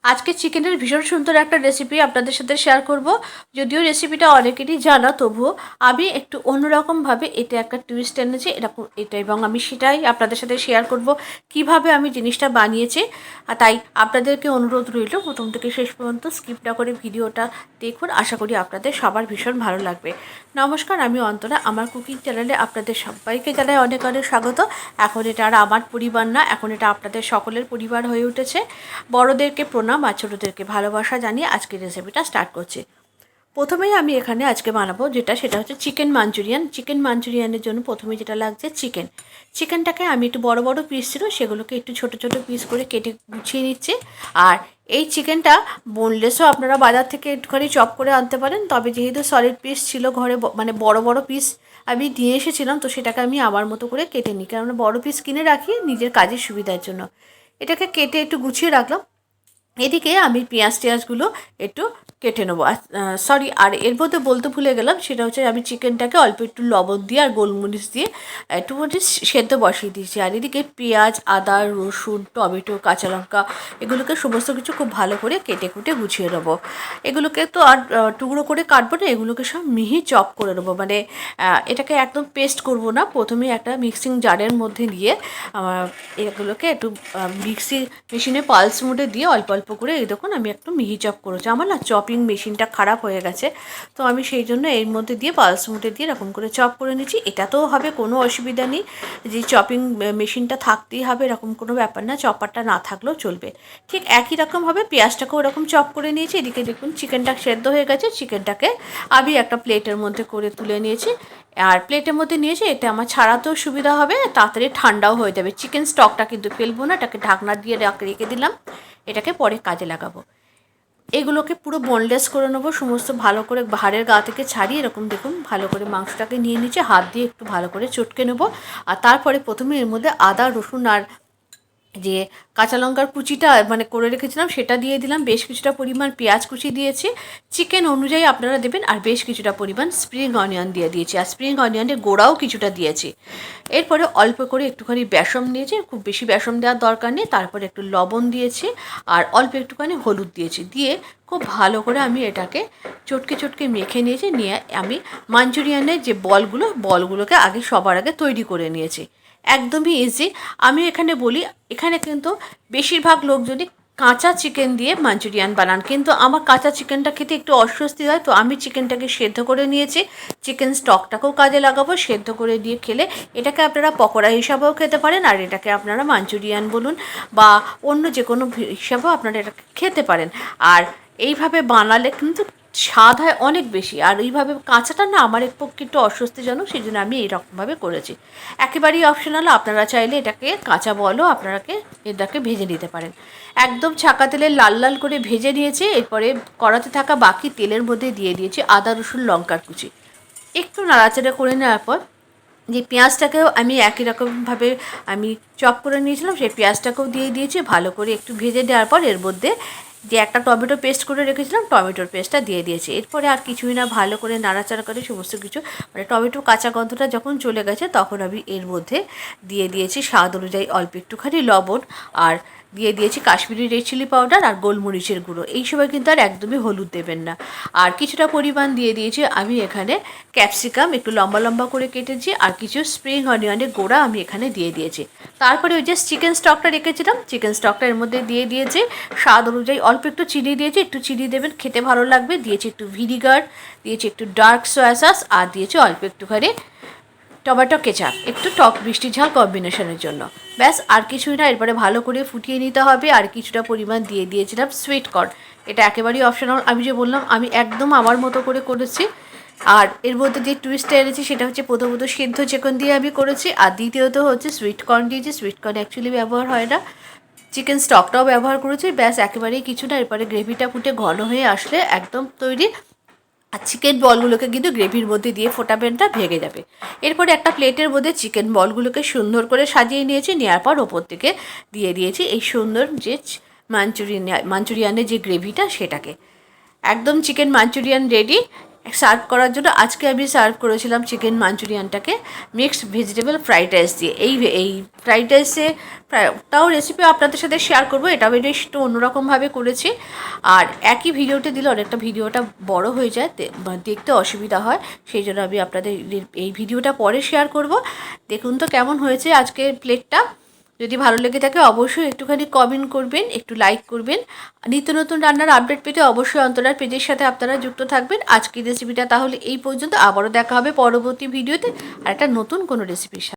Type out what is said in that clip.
আজকে চিকেনের ভীষণ সুন্দর একটা রেসিপি আপনাদের সাথে শেয়ার করব। যদিও রেসিপিটা অনেকেরই জানা, তবুও আমি একটু অন্যরকমভাবে এটা একটা টুইস্ট এনেছি এটা, এবং আমি সেটাই আপনাদের সাথে শেয়ার করব কিভাবে আমি জিনিসটা বানিয়েছি। আর তাই আপনাদেরকে অনুরোধ রইল প্রথম থেকে শেষ পর্যন্ত স্কিপ না করে ভিডিওটা দেখুন। আশা করি আপনাদের সবার ভীষণ ভালো লাগবে। নমস্কার, আমি অন্তরা। আমার কুকিং চ্যানেলে আপনাদের সবাইকে জানাই অনেক অনেক স্বাগত। এখন এটা আর আমার পরিবার না, এখন এটা আপনাদের সকলের পরিবার হয়ে উঠেছে। বড়োদেরকে প্রণাম আর ছোটোদেরকে ভালোবাসা জানিয়ে আজকের রেসিপিটা স্টার্ট করছি। প্রথমেই আমি এখানে আজকে বানাবো সেটা হচ্ছে চিকেন মাঞ্চুরিয়ান। চিকেন মাঞ্চুরিয়ানের জন্য প্রথমে যেটা লাগছে চিকেনটাকে আমি একটু বড় বড় পিস ছিল সেগুলোকে একটু ছোট ছোট পিস করে কেটে গুছিয়ে নিচ্ছি। আর এই চিকেনটা বোনলেসও আপনারা বাজার থেকে একটুখানি চপ করে আনতে পারেন, তবে যেহেতু সলিড পিস ছিল ঘরে, মানে বড় বড় পিস আমি নিয়ে এসেছিলাম, তো সেটাকে আমি আমার মতো করে কেটে নিই, কারণ বড় পিস কিনে রাখি নিজের কাজের সুবিধার জন্য। এটাকে কেটে একটু গুছিয়ে রাখলাম। এদিকে আমি পেঁয়াজগুলো একটু কেটে নেবো। সরি, আর এর মধ্যে বলতে ভুলে গেলাম, সেটা হচ্ছে আমি চিকেনটাকে অল্প একটু লবণ দিয়ে আর গোলমরিচ দিয়ে একটুখানি সেদ্ধ বসিয়ে দিয়েছি। আর এদিকে পেঁয়াজ, আদা, রসুন, টমেটো, কাঁচা লঙ্কা এগুলোকে সমস্ত কিছু খুব ভালো করে কেটে কুটে গুছিয়ে নেবো। এগুলোকে তো আর টুকরো করে কাটবো না, এগুলোকে সব মিহি চপ করে নেবো। মানে এটাকে একদম পেস্ট করব না, প্রথমে একটা মিক্সিং জারের মধ্যে দিয়ে এগুলোকে একটু মিক্সি মেশিনে পালস মোডে দিয়ে অল্প অল্প করে এই দেখুন আমি একটু মিহি চপ করেছি। আমার না চপিং মেশিনটা খারাপ হয়ে গেছে, তো আমি সেই জন্য এর মধ্যে দিয়ে পালস মোডে দিয়ে এরকম করে চপ করে নিচ্ছি। এটাতেও হবে, কোনো অসুবিধা নেই, যে চপিং মেশিনটা থাকতেই হবে এরকম কোনো ব্যাপার না, চপারটা না থাকলেও চলবে। ঠিক একই রকমভাবে পেঁয়াজটাকেও ওরকম চপ করে নিয়েছি। এদিকে দেখুন চিকেনটা সেদ্ধ হয়ে গেছে, চিকেনটাকে আমি একটা প্লেটের মধ্যে করে তুলে নিয়েছি। আর প্লেটের মধ্যে নিয়েছি, এতে আমার ছাড়াতেও সুবিধা হবে, তাড়াতাড়ি ঠান্ডাও হয়ে যাবে। চিকেন স্টকটা কিন্তু ফেলবো না, এটাকে ঢাকনা দিয়ে রেখে দিলাম, এটাকে পরে কাজে লাগাবো। এগুলোকে পুরো বোনলেস করে নেবো, সমস্ত ভালো করে ভাড়ের গা থেকে ছাড়িয়ে এরকম দেখুন ভালো করে মাংসটাকে নিয়ে নিচে হাত দিয়ে একটু ভালো করে চটকে নেবো। আর তারপরে প্রথমে এর মধ্যে আদা, রসুন আর যে কাঁচা লঙ্কার কুচিটা মানে করে রেখেছিলাম সেটা দিয়ে দিলাম। বেশ কিছুটা পরিমাণ পেঁয়াজ কুচি দিয়েছি, চিকেন অনুযায়ী আপনারা দেবেন। আর বেশ কিছুটা পরিমাণ স্প্রিং অনিয়ন দিয়ে দিয়েছি, আর স্প্রিং অনিয়নের গোড়াও কিছুটা দিয়েছি। এরপরে অল্প করে একটুখানি বেসন দিয়েছি, খুব বেশি বেসন দেওয়ার দরকার নেই। তারপরে একটু লবণ দিয়েছি আর অল্প একটুখানি হলুদ দিয়েছি, দিয়ে খুব ভালো করে আমি এটাকে চটকে চটকে মেখে নিয়েছি। নিয়ে আমি মাঞ্চুরিয়ানের যে বলগুলোকে সবার আগে তৈরি করে নিয়েছি। একদমই ইজি। আমি এখানে বলি, এখানে কিন্তু বেশিরভাগ লোকজনই কাঁচা চিকেন দিয়ে মাঞ্চুরিয়ান বানান, কিন্তু আমার কাঁচা চিকেনটা খেতে একটু অস্বস্তি হয়, তো আমি চিকেনটাকে সেদ্ধ করে নিয়েছি। চিকেন স্টকটাকেও কাজে লাগাবো, সেদ্ধ করে দিয়ে খেলে এটাকে আপনারা পকোড়া হিসাবেও খেতে পারেন, আর এটাকে আপনারা মাঞ্চুরিয়ান বলুন বা অন্য যে কোনো হিসাবেও আপনারা এটাকে খেতে পারেন। আর এইভাবে বানালে কিন্তু স্বাদ হয় অনেক বেশি। আর এইভাবে কাঁচাটা না আমার পক্ষে একটু অস্বস্তিজনক, সেই জন্য আমি এইরকমভাবে করেছি। একেবারেই অপশনাল, আপনারা চাইলে এটাকে কাঁচা বলও এটাকে ভেজে নিতে পারেন। একদম ছাকা তেলে লাল লাল করে ভেজে নিয়েছি। এরপরে কড়াতে থাকা বাকি তেলের মধ্যে দিয়ে দিয়েছি আদা, রসুন, লঙ্কার কুচি। একটু নাড়াচাড়া করে নেওয়ার পর যে পেঁয়াজটাকেও আমি একই রকমভাবে আমি চপ করে নিয়েছিলাম, সেই পেঁয়াজটাকেও দিয়ে দিয়েছি। ভালো করে একটু ভেজে দেওয়ার পর এর মধ্যে যে একটা টমেটো পেস্ট করে রেখেছিলাম, টমেটোর পেস্টটা দিয়ে দিয়েছি। এরপরে আর কিছুই না, ভালো করে নাড়াচাড়া করে সমস্ত কিছু, মানে টমেটো কাঁচা গন্ধটা যখন চলে গেছে তখন আমি এর মধ্যে দিয়ে দিয়েছি স্বাদ অনুযায়ী অল্প একটুখানি লবণ, আর দিয়ে দিয়েছি কাশ্মীরি রেড চিলি পাউডার আর গোলমরিচের গুঁড়ো। এই সময় কিন্তু আর একদমই হলুদ দেবেন না। আর কিছুটা পরিমাণ দিয়ে দিয়েছি আমি এখানে ক্যাপসিকাম, একটু লম্বা লম্বা করে কেটেছি, আর কিছু স্প্রিং অনিয়নের গোড়া আমি এখানে দিয়ে দিয়েছি। তারপরে ওই যে চিকেন স্টকটা রেখেছিলাম, চিকেন স্টকটা এর মধ্যে দিয়ে দিয়েছি। স্বাদ অনুযায়ী অল্প একটু চিনি দিয়েছি, একটু চিনি দেবেন, খেতে ভালো লাগবে। দিয়েছি একটু ভিনিগার, দিয়েছি একটু ডার্ক সয়া সস, আর দিয়েছি অল্প একটুখানি টমেটো কেচাপ, একটু টক মিষ্টি ঝাল কম্বিনেশনের জন্য। ব্যাস, আর কিছুই না। এরপরে ভালো করে ফুটিয়ে নিতে হবে। আর কিছুটা পরিমাণ দিয়ে দিয়েছিলাম সুইট কর্ন, এটা একেবারেই অপশনাল। আমি যে বললাম আমি একদম আমার মতো করে করেছি। আর এর মধ্যে যে টুইস্টটা এনেছি সেটা হচ্ছে প্রথমত সিদ্ধ চিকেন দিয়ে আমি করেছি, আর দ্বিতীয়ত হচ্ছে সুইট কর্ন দিয়েছি। সুইট কর্ন অ্যাকচুয়ালি ব্যবহার হয় না, চিকেন স্টকটাও ব্যবহার করেছি। ব্যাস, একেবারেই কিছু না। এরপরে গ্রেভিটা ফুটে ঘন হয়ে আসলে একদম তৈরি। আর চিকেন বলগুলোকে কিন্তু গ্রেভির মধ্যে দিয়ে ফোটাবেন না, ভেঙে যাবে। এরপরে একটা প্লেটের মধ্যে চিকেন বলগুলোকে সুন্দর করে সাজিয়ে নিয়েছি, নেওয়ার পর ওপর থেকে দিয়ে দিয়েছি এই সুন্দর যে মাঞ্চুরিয়ানের যে গ্রেভিটা সেটাকে। একদম চিকেন মাঞ্চুরিয়ান রেডি। সার্ভ করার জন্য আজকে আমি সার্ভ করেছিলাম চিকেন মাঞ্চুরিয়ানটাকে মিক্সড ভেজিটেবল ফ্রাইড রাইস দিয়ে। এই ফ্রাইড রাইসে তাও রেসিপি আপনাদের সাথে শেয়ার করবো, এটাও বেশ একটু অন্যরকমভাবে করেছি। আর একই ভিডিওতে দিলে অনেকটা ভিডিওটা বড় হয়ে যায়, দেখতে অসুবিধা হয়, সেই জন্য আমি আপনাদের এই ভিডিওটা পরে শেয়ার করব। দেখুন তো কেমন হয়েছে আজকের প্লেটটা। যদি ভালো লেগে থাকে অবশ্যই একটুখানি কমেন্ট করবেন, একটু লাইক করবেন। নিত্য নতুন রান্নার আপডেট পেতে অবশ্যই অন্তরার পেজের সাথে আপনারা যুক্ত থাকবেন। আজকের রেসিপিটা তাহলে এই পর্যন্ত, আবারও দেখা হবে পরবর্তী ভিডিওতে আর একটা নতুন কোনো রেসিপির সাথে।